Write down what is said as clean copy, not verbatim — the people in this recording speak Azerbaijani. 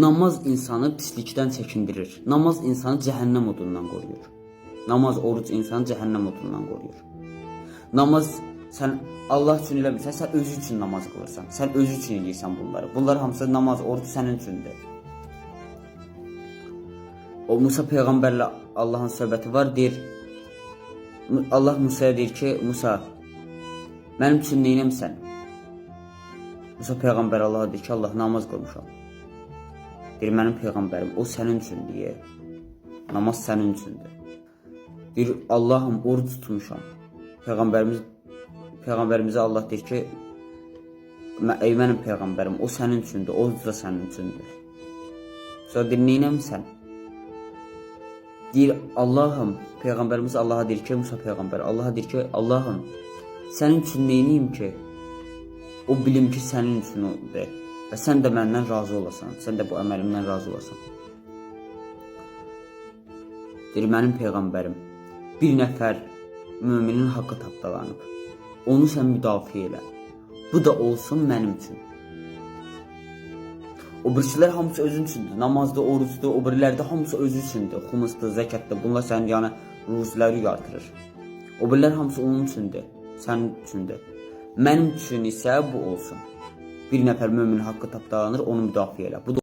Namaz insanı pislikdən çəkindirir. Namaz insanı cəhənnəm odundan qoruyur. Namaz, oruc insanı cəhənnəm odundan qoruyur. Namaz, sən Allah üçün eləmirsən, sən özü üçün namaz qılırsan. Sən özü üçün eləyirsən bunları. Bunlar hamısı namaz, oruc sənin üçündür. O Musa peyğəmbərlə Allahın söhbəti var, deyir. Allah Musaya deyir ki, Musa, mənim üçün neynəmsən? Musa peyğəmbər Allah'a deyir ki, Allah namaz qılmışam. Deyir, mənim peyğəmbərim, o sənin üçün deyir. Namaz sənin üçündür. Deyir, Allahım, oruc tutmuşam. Peyğəmbərimizə Allah deyir ki, ey mənim peyğəmbərim, o sənin üçündür, oruc da sənin üçündür. Sonra deyir, neynəmsən? Deyir, Allahım, peyğəmbərimiz Allah'a deyir ki, Musa peyğəmbər, Allah'a deyir ki, Allahım, sənin üçün neyniyim ki? O bilim ki, sənin üçün odur. Və sən də məndən razı olasan, sən də bu əməlimdən razı olasan. Deyir, mənim peyğəmbərim, bir nəfər müminin haqqı tapdalanıb. Onu sən müdafiə elə. Bu da olsun mənim üçün. O birçilər hamısı özün üçündür. Namazda, orucda, o birilərdə hamısı özü üçündür. Xumusda, zəkatda, bunlar sənin yəni ruziləri artırır. O birilər hamısı onun üçündür, sənin üçündür. Mənim üçün isə bu olsun. Bir nəfər mömin haqqı tapdalanır, onu müdafiə elə.